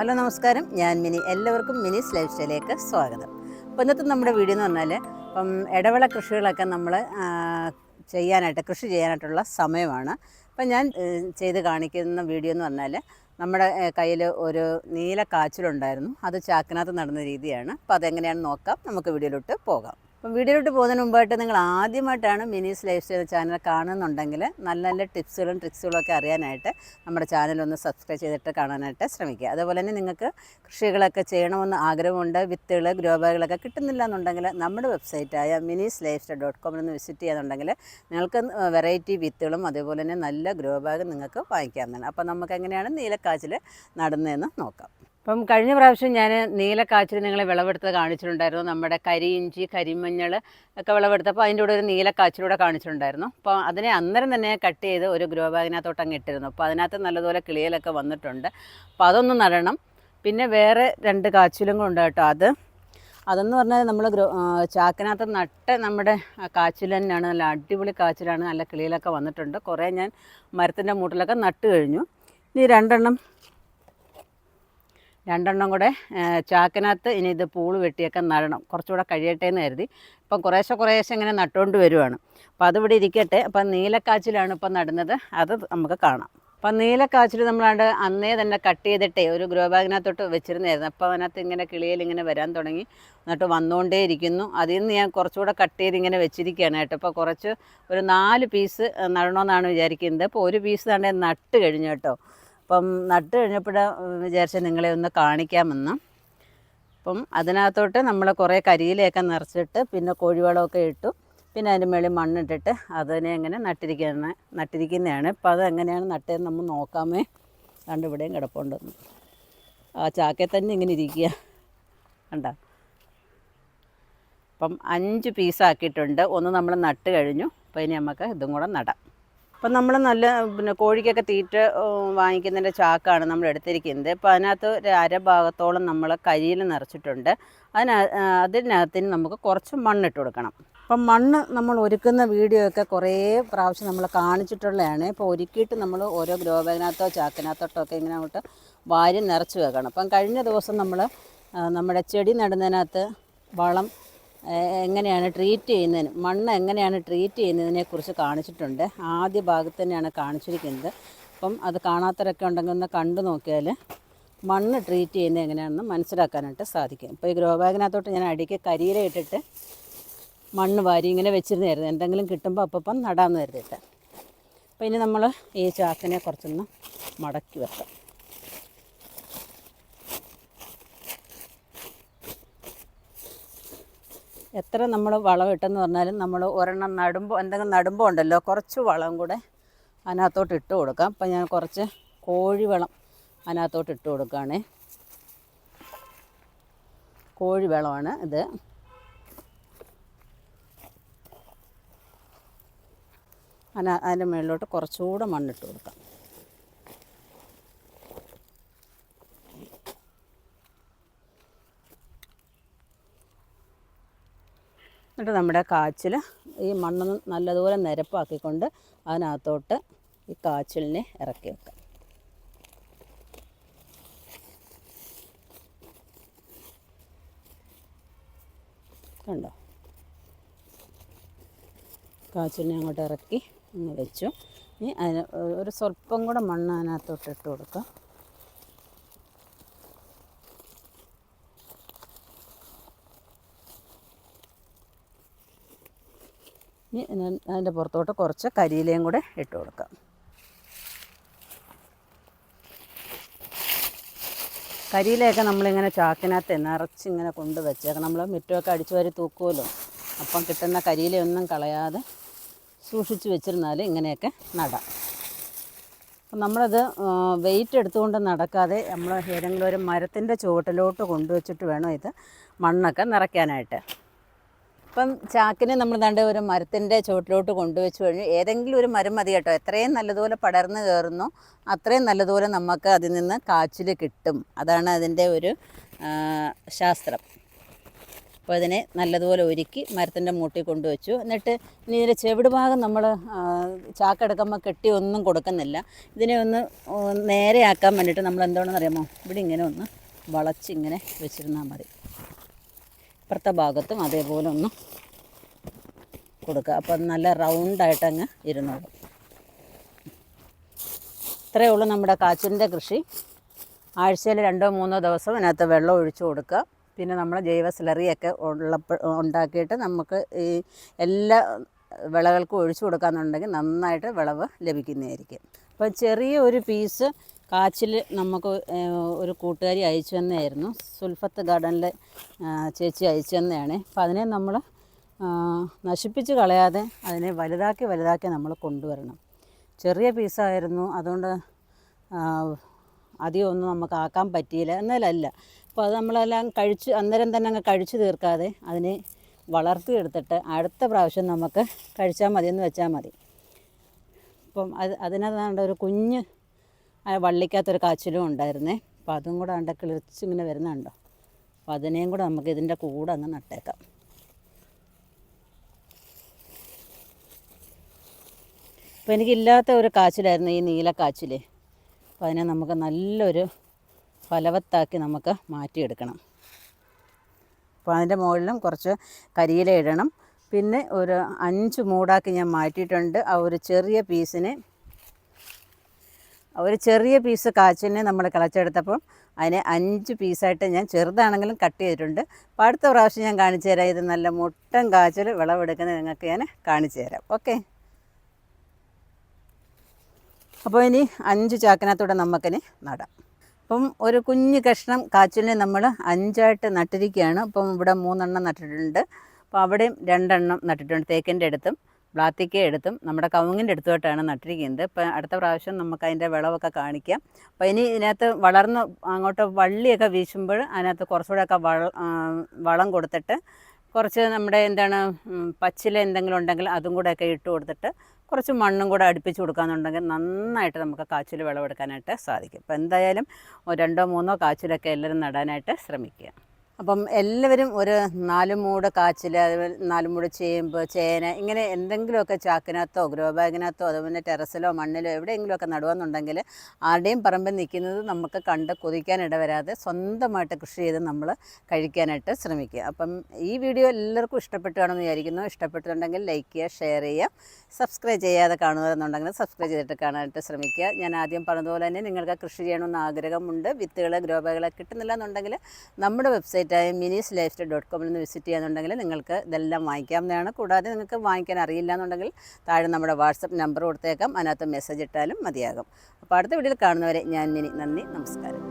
Hello നമസ്കാരം, ഞാൻ mini. എല്ലാവർക്കും മിനീസ് ലൈഫ് സ്റ്റൈലിലേക്ക് സ്വാഗതം. അപ്പോൾ ഇന്നത്തെ നമ്മുടെ വീഡിയോ എന്ന് പറഞ്ഞാൽ ഇടവിള കൃഷികളൊക്കെ നമ്മൾ കൃഷി ചെയ്യാനായിട്ടുള്ള സമയമാണ്. അപ്പം ഞാൻ ചെയ്ത് കാണിക്കുന്ന വീഡിയോ എന്ന് പറഞ്ഞാൽ നമ്മുടെ കയ്യിൽ ഒരു നീല കാച്ചിലുണ്ടായിരുന്നു. അത് ചാക്കിനകത്ത് നടന്ന രീതിയാണ്. അപ്പോൾ അതെങ്ങനെയാണെന്ന് നോക്കാം. നമുക്ക് വീഡിയോയിലോട്ട് പോകാം. അപ്പം വീഡിയോയിലോട്ട് പോകുന്നതിന് മുമ്പായിട്ട് നിങ്ങൾ ആദ്യമായിട്ടാണ് മിനീസ് ലൈഫ് സ്റ്റൈൽ ചാനൽ കാണുന്നുണ്ടെങ്കിൽ നല്ല നല്ല ടിപ്സുകളും ട്രിക്സുകളും ഒക്കെ അറിയാനായിട്ട് നമ്മുടെ ചാനലൊന്ന് സബ്സ്ക്രൈബ് ചെയ്തിട്ട് കാണാനായിട്ട് ശ്രമിക്കുക. അതുപോലെ തന്നെ നിങ്ങൾക്ക് കൃഷികളൊക്കെ ചെയ്യണമെന്ന് ആഗ്രഹമുണ്ട്, വിത്തുകൾ ഗ്രോ ബാഗുകളൊക്കെ കിട്ടുന്നില്ല എന്നുണ്ടെങ്കിൽ നമ്മുടെ വെബ്സൈറ്റായ minisLifestyle.com വിസിറ്റ് ചെയ്യാന്നുണ്ടെങ്കിൽ നിങ്ങൾക്ക് വെറൈറ്റി വിത്തുകളും അതേപോലെ തന്നെ നല്ല ഗ്രോ ബാഗ് നിങ്ങൾക്ക് വാങ്ങിക്കാവുന്നതാണ്. അപ്പോൾ നമുക്ക് എങ്ങനെയാണ് നീലക്കാച്ചിൽ നടുന്നതെന്ന് നോക്കാം. അപ്പം കഴിഞ്ഞ പ്രാവശ്യം ഞാൻ നീലക്കാച്ചിൽ നിങ്ങളെ വിളവെടുത്ത് കാണിച്ചിട്ടുണ്ടായിരുന്നു. നമ്മുടെ കരിയിഞ്ചി, കരിമഞ്ഞൾ ഒക്കെ വിളവെടുത്തപ്പോൾ അതിൻ്റെ കൂടെ ഒരു നീലക്കാച്ചിലൂടെ കാണിച്ചിട്ടുണ്ടായിരുന്നു. അപ്പോൾ അതിനെ അന്നേരം തന്നെ കട്ട് ചെയ്ത് ഒരു ഗ്രോ ബാഗിനകത്തോട്ട് അങ്ങ് ഇട്ടിരുന്നു. അപ്പോൾ അതിനകത്ത് നല്ലതുപോലെ കിളികളൊക്കെ വന്നിട്ടുണ്ട്. അപ്പോൾ അതൊന്ന് നടണം. പിന്നെ വേറെ 2 കാച്ചിലും കൊണ്ട് കേട്ടോ. അതെന്ന് പറഞ്ഞാൽ നമ്മൾ ചാക്കിനകത്ത് നട്ട് നമ്മുടെ കാച്ചിൽ തന്നെയാണ്. നല്ല അടിപൊളി കാച്ചിലാണ്. നല്ല കിളികളൊക്കെ വന്നിട്ടുണ്ട്. കുറേ ഞാൻ മരത്തിൻ്റെ മൂട്ടിലൊക്കെ നട്ട് കഴിഞ്ഞു. ഇനി രണ്ടെണ്ണം കൂടെ ചാക്കിനകത്ത് ഇനി ഇത് പൂള് വെട്ടിയൊക്കെ നടണം. കുറച്ചുകൂടെ കഴിയട്ടെ എന്ന് കരുതി ഇപ്പം കുറേശ്ശെ ഇങ്ങനെ നട്ടുകൊണ്ട് വരുവാണ്. അപ്പം അതിവിടെ ഇരിക്കട്ടെ. അപ്പം നീലക്കാച്ചിലാണ് ഇപ്പം നടുന്നത്. അത് നമുക്ക് കാണാം. അപ്പം നീലക്കാച്ചിൽ നമ്മളാണ്ട് അന്നേ തന്നെ കട്ട് ചെയ്തിട്ടേ ഒരു ഗ്രോ ബാഗിനകത്തോട്ട് വെച്ചിരുന്നായിരുന്നു. അപ്പോൾ അതിനകത്ത് ഇങ്ങനെ കിളിയിലിങ്ങനെ വരാൻ തുടങ്ങി, എന്നിട്ട് വന്നുകൊണ്ടേ ഇരിക്കുന്നു. അതിൽ നിന്ന് ഞാൻ കുറച്ചുകൂടെ കട്ട് ചെയ്ത് ഇങ്ങനെ വെച്ചിരിക്കുകയാണ് കേട്ടോ. അപ്പോൾ കുറച്ച് ഒരു 4 പീസ് നടണമെന്നാണ് വിചാരിക്കുന്നത്. അപ്പോൾ ഒരു പീസ് തന്നെ നട്ട് കഴിഞ്ഞു കേട്ടോ. അപ്പം നട്ട് കഴിഞ്ഞപ്പോൾ വിചാരിച്ചാൽ നിങ്ങളെ ഒന്ന് കാണിക്കാമെന്ന്. അപ്പം അതിനകത്തോട്ട് നമ്മൾ കുറേ കരിയിലയൊക്കെ നിറച്ചിട്ട് പിന്നെ കോഴിവളമൊക്കെ ഇട്ടു. പിന്നെ അതിൻ്റെ മേളിൽ മണ്ണിട്ടിട്ട് അതിനെ എങ്ങനെ നട്ടിരിക്കുന്നതാണ്. അപ്പോൾ അതെങ്ങനെയാണ് നട്ടതെന്ന് നമ്മൾ നോക്കാമേ. കണ്ട് ഇവിടെയും കിടപ്പുണ്ടെന്ന്. ആ ചാക്കയിൽ തന്നെ ഇങ്ങനെ ഇരിക്കുക കണ്ട. അപ്പം 5 പീസാക്കിയിട്ടുണ്ട്. ഒന്ന് നമ്മൾ നട്ട് കഴിഞ്ഞു. അപ്പോൾ ഇനി നമുക്ക് ഇതും കൂടെ നടാം. അപ്പം നമ്മൾ നല്ല കോഴിക്കൊക്കെ തീറ്റ വാങ്ങിക്കുന്നതിൻ്റെ ചാക്കാണ് നമ്മൾ എടുത്തിരിക്കുന്നത്. അപ്പോൾ അതിനകത്ത് ഒരു അരഭാഗത്തോളം നമ്മൾ കരിയിൽ നിറച്ചിട്ടുണ്ട്. അതിനകത്തിന് നമുക്ക് കുറച്ച് മണ്ണിട്ട് കൊടുക്കണം. അപ്പം മണ്ണ് നമ്മൾ ഒരുക്കുന്ന വീഡിയോ ഒക്കെ കുറേ പ്രാവശ്യം നമ്മൾ കാണിച്ചിട്ടുള്ളതാണ്. ഇപ്പോൾ ഒരുക്കിയിട്ട് നമ്മൾ ഓരോ ഗ്രോ ബാഗിനകത്തോ ചാക്കിനകത്തോട്ടോ ഒക്കെ ഇങ്ങനെ അങ്ങോട്ട് വാരി നിറച്ച് വെക്കണം. അപ്പം കഴിഞ്ഞ ദിവസം നമ്മൾ നമ്മുടെ ചെടി നടുന്നതിനകത്ത് വളം എങ്ങനെയാണ് ട്രീറ്റ് ചെയ്യുന്നതിന്, മണ്ണ് എങ്ങനെയാണ് ട്രീറ്റ് ചെയ്യുന്നതിനെക്കുറിച്ച് കാണിച്ചിട്ടുണ്ട്. ആദ്യ ഭാഗത്ത് തന്നെയാണ് കാണിച്ചിരിക്കുന്നത്. അപ്പം അത് കാണാത്തവരൊക്കെ ഉണ്ടെങ്കിൽ ഒന്ന് കണ്ടു നോക്കിയാൽ മണ്ണ് ട്രീറ്റ് ചെയ്യുന്നത് എങ്ങനെയാണെന്ന് മനസ്സിലാക്കാനായിട്ട് സാധിക്കും. ഇപ്പോൾ ഈ ഗ്രോ ബാഗിനകത്തോട്ട് ഞാൻ അടിക്ക് കരിയില ഇട്ടിട്ട് മണ്ണ് വാരി ഇങ്ങനെ വെച്ചിരുന്നായിരുന്നു. എന്തെങ്കിലും കിട്ടുമ്പോൾ അപ്പം നടാമെന്ന് കരുതിയിട്ട്. അപ്പോൾ ഇനി നമ്മൾ ഈ ചാക്കിനെ കുറച്ചൊന്ന് മടക്കി വെക്കാം. എത്ര നമ്മൾ വളം ഇട്ടെന്ന് പറഞ്ഞാലും നമ്മൾ ഒരെണ്ണം എന്തെങ്കിലും നടുമ്പോൾ ഉണ്ടല്ലോ, കുറച്ച് വളം കൂടെ അതിനകത്തോട്ട് ഇട്ട് കൊടുക്കാം. അപ്പം ഞാൻ കുറച്ച് കോഴിവളം അതിനകത്തോട്ട് ഇട്ട് കൊടുക്കുകയാണേ. കോഴിവളമാണ് ഇത്. അതിൻ്റെ മുകളിലോട്ട് കുറച്ചുകൂടെ മണ്ണിട്ട് കൊടുക്കാം. എന്നിട്ട് നമ്മുടെ കാച്ചിൽ ഈ മണ്ണ് നല്ലതുപോലെ നിരപ്പാക്കിക്കൊണ്ട് അതിനകത്തോട്ട് ഈ കാച്ചിലിനെ ഇറക്കി വെക്കാം. കണ്ടോ, കാച്ചിലിനെ അങ്ങോട്ട് ഇറക്കി അങ്ങ് വെച്ചു. ഇനി അതിന് ഒരു സ്വല്പം കൂടെ മണ്ണ് അതിനകത്തോട്ട് ഇട്ട് കൊടുക്കാം. ഇനി അതിൻ്റെ പുറത്തോട്ട് കുറച്ച് കരിയിലയും കൂടെ ഇട്ട് കൊടുക്കാം. കരിയിലയൊക്കെ നമ്മളിങ്ങനെ ചാക്കിനകത്ത് നിറച്ചിങ്ങനെ കൊണ്ട് വെച്ചേക്കാം. നമ്മൾ മുറ്റമൊക്കെ അടിച്ചു വാരി തൂക്കുമല്ലോ. അപ്പം കിട്ടുന്ന കരിയിലയൊന്നും കളയാതെ സൂക്ഷിച്ച് വെച്ചിരുന്നാൽ ഇങ്ങനെയൊക്കെ നടാം. അപ്പം നമ്മളത് വെയിറ്റ് എടുത്തുകൊണ്ട് നടക്കാതെ നമ്മൾ ഏതെങ്കിലും ഒരു മരത്തിൻ്റെ ചുവട്ടിലോട്ട് കൊണ്ടുവച്ചിട്ട് വേണം ഇത് മണ്ണൊക്കെ നിറയ്ക്കാനായിട്ട്. അപ്പം ചാക്കിനെ നമ്മൾ ദാണ്ട് ഒരു മരത്തിൻ്റെ ചുവട്ടിലോട്ട് കൊണ്ടുവച്ച് കഴിഞ്ഞു. ഏതെങ്കിലും ഒരു മരം മതി കേട്ടോ. എത്രയും നല്ലതുപോലെ പടർന്ന് കയറുന്നു അത്രയും നല്ലതുപോലെ നമുക്ക് അതിൽ നിന്ന് കാച്ചിൽ കിട്ടും. അതാണ് അതിൻ്റെ ഒരു ശാസ്ത്രം. അപ്പോൾ ഇതിനെ നല്ലതുപോലെ ഒരുക്കി മരത്തിൻ്റെ മൂട്ടിൽ കൊണ്ടുവച്ചു. എന്നിട്ട് ഇനി ഇതിൻ്റെ ചെവിട് ഭാഗം നമ്മൾ ചാക്കെടുക്കുമ്പോൾ കെട്ടി ഒന്നും കൊടുക്കുന്നില്ല. ഇതിനെ ഒന്ന് നേരെയാക്കാൻ വേണ്ടിയിട്ട് നമ്മൾ എന്താണെന്ന് അറിയാമോ, ഇവിടെ ഇങ്ങനെ ഒന്ന് വളച്ചിങ്ങനെ വെച്ചിരുന്നാൽ മതി. ഇപ്പുറത്തെ ഭാഗത്തും അതേപോലെ ഒന്ന് കൊടുക്കുക. അപ്പോൾ നല്ല റൗണ്ടായിട്ടങ്ങ് ഇരുന്നോളും. ഇത്രയേ ഉള്ളൂ നമ്മുടെ കാച്ചിലിൻ്റെ കൃഷി. ആഴ്ചയിൽ 2-3 ദിവസം അതിനകത്ത് വെള്ളം ഒഴിച്ചു കൊടുക്കുക. പിന്നെ നമ്മൾ ജൈവ സ്ലറിയൊക്കെ ഉണ്ടാക്കിയിട്ട് നമുക്ക് ഈ എല്ലാ വിളകൾക്കും ഒഴിച്ചു കൊടുക്കാമെന്നുണ്ടെങ്കിൽ നന്നായിട്ട് വിളവ് ലഭിക്കുന്നതായിരിക്കും. അപ്പോൾ ചെറിയ ഒരു പീസ് കാച്ചിൽ നമുക്ക് ഒരു കൂട്ടുകാരി അയച്ചു തന്നെയായിരുന്നു. സുൽഫത്ത് ഗാർഡനിലെ ചേച്ചി അയച്ചു തന്നെയാണ്. അപ്പോൾ അതിനെ നമ്മൾ നശിപ്പിച്ച് കളയാതെ അതിനെ വലുതാക്കി നമ്മൾ കൊണ്ടുവരണം. ചെറിയ പീസായിരുന്നു, അതുകൊണ്ട് അധികം ഒന്നും നമുക്ക് ആക്കാൻ പറ്റിയില്ല. എന്നാലല്ല, അപ്പോൾ അത് നമ്മളെല്ലാം കഴിച്ച് അന്നേരം തന്നെ അങ്ങ് കഴിച്ചു തീർക്കാതെ അതിനെ വളർത്തിയെടുത്തിട്ട് അടുത്ത പ്രാവശ്യം നമുക്ക് കഴിച്ചാൽ മതിയെന്ന് വെച്ചാൽ മതി. അപ്പം അതിനകത്താണ്ട് ഒരു കുഞ്ഞ് വള്ളിക്കകത്തൊരു കാച്ചിലും ഉണ്ടായിരുന്നേ. അപ്പോൾ അതും കൂടെ ആണ്ട് കിളിച്ചിങ്ങനെ വരുന്നുണ്ടോ. അപ്പോൾ അതിനെയും കൂടെ നമുക്ക് ഇതിൻ്റെ കൂടെ അങ്ങ് നട്ടേക്കാം. അപ്പോൾ എനിക്കില്ലാത്ത ഒരു കാച്ചിലായിരുന്നു ഈ നീലക്കാച്ചിൽ. അപ്പോൾ അതിനെ നമുക്ക് നല്ലൊരു ഫലവത്താക്കി നമുക്ക് മാറ്റിയെടുക്കണം. അപ്പോൾ അതിൻ്റെ മുകളിലും കുറച്ച് കരിയില ഇടണം. പിന്നെ ഒരു 5 മൂടാക്കി ഞാൻ മാറ്റിയിട്ടുണ്ട്. ആ ഒരു ചെറിയ പീസ് കാച്ചിലിനെ നമ്മൾ കിളച്ചെടുത്തപ്പോൾ അതിനെ 5 പീസായിട്ട് ഞാൻ ചെറുതാണെങ്കിലും കട്ട് ചെയ്തിട്ടുണ്ട്. അപ്പോൾ അടുത്ത പ്രാവശ്യം ഞാൻ കാണിച്ചു തരാം. ഇത് നല്ല മുട്ടൻ കാച്ചിൽ വിളവെടുക്കുന്നത് നിങ്ങൾക്ക് ഞാൻ കാണിച്ചു തരാം. ഓക്കെ. അപ്പോൾ ഇനി 5 ചാക്കിനകത്തൂടെ നമുക്കിനി നടാം. അപ്പം ഒരു കുഞ്ഞ് കഷ്ണം കാച്ചിലിനെ നമ്മൾ 5ആയിട്ട് നട്ടിരിക്കുകയാണ്. അപ്പം ഇവിടെ 3 എണ്ണം നട്ടിട്ടുണ്ട്. അപ്പോൾ അവിടെയും 2 എണ്ണം നട്ടിട്ടുണ്ട്. തേക്കിൻ്റെ അടുത്തും ബ്ലാത്തിക്ക എടുത്തും നമ്മുടെ കവുങ്ങിൻ്റെ അടുത്തുമായിട്ടാണ് നട്ടിരിക്കുന്നത്. ഇപ്പോൾ അടുത്ത പ്രാവശ്യം നമുക്ക് അതിൻ്റെ വിളവൊക്കെ കാണിക്കാം. അപ്പോൾ ഇനി ഇതിനകത്ത് വളർന്ന് അങ്ങോട്ട് വള്ളിയൊക്കെ വീശുമ്പോൾ അതിനകത്ത് കുറച്ചുകൂടെയൊക്കെ വളം കൊടുത്തിട്ട് കുറച്ച് നമ്മുടെ പച്ചില എന്തെങ്കിലും ഉണ്ടെങ്കിൽ അതും കൂടെയൊക്കെ ഇട്ട് കൊടുത്തിട്ട് കുറച്ച് മണ്ണും കൂടെ അടുപ്പിച്ച് കൊടുക്കാമെന്നുണ്ടെങ്കിൽ നന്നായിട്ട് നമുക്ക് കാച്ചിൽ വിളവെടുക്കാനായിട്ട് സാധിക്കും. അപ്പോൾ എന്തായാലും 2-3 കാച്ചിലൊക്കെ എല്ലാവരും നടാനായിട്ട് ശ്രമിക്കുക. അപ്പം എല്ലാവരും ഒരു 4 മൂട് കാച്ചിൽ, അതുപോലെ 4 മൂട് ചേമ്പ്, ചേന, ഇങ്ങനെ എന്തെങ്കിലുമൊക്കെ ചാക്കിനകത്തോ ഗ്രോ ബാഗിനകത്തോ അതുപോലെ ടെറസിലോ മണ്ണിലോ എവിടെയെങ്കിലുമൊക്കെ നടുവെന്നുണ്ടെങ്കിൽ ആരുടെയും പറമ്പിൽ നിൽക്കുന്നത് നമുക്ക് കണ്ട് കൊതിക്കാനിട വരാതെ സ്വന്തമായിട്ട് കൃഷി ചെയ്ത് നമ്മൾ കഴിക്കാനായിട്ട് ശ്രമിക്കുക. അപ്പം ഈ വീഡിയോ എല്ലാവർക്കും ഇഷ്ടപ്പെട്ടു കാണുമെന്ന് വിചാരിക്കുന്നു. ഇഷ്ടപ്പെട്ടിട്ടുണ്ടെങ്കിൽ ലൈക്ക് ചെയ്യുക, ഷെയർ ചെയ്യുക. സബ്സ്ക്രൈബ് ചെയ്യാതെ കാണുന്നതെന്നുണ്ടെങ്കിൽ സബ്സ്ക്രൈബ് ചെയ്തിട്ട് കാണാനായിട്ട് ശ്രമിക്കുക. ഞാൻ ആദ്യം പറഞ്ഞതുപോലെ തന്നെ നിങ്ങൾക്ക് കൃഷി ചെയ്യണമെന്ന് ആഗ്രഹമുണ്ട്, വിത്തുകൾ ഗ്രോ ബാഗുകളെ കിട്ടുന്നില്ല എന്നുണ്ടെങ്കിൽ നമ്മുടെ വെബ്സൈറ്റായ minisLifestyle.com നിന്ന് വിസിറ്റ് ചെയ്യാന്നുണ്ടെങ്കിൽ നിങ്ങൾക്ക് ഇതെല്ലാം വാങ്ങിക്കാവുന്നതാണ്. കൂടാതെ നിങ്ങൾക്ക് വാങ്ങിക്കാൻ അറിയില്ല എന്നുണ്ടെങ്കിൽ താഴെ നമ്മുടെ വാട്സപ്പ് നമ്പർ കൊടുത്തേക്കാം, അതിനകത്ത് മെസ്സേജ് ഇട്ടാലും മതിയാകും. അപ്പോൾ അടുത്ത വീഡിയോയിൽ കാണുന്നവരെ ഞാൻ മിനി. നന്ദി, നമസ്കാരം.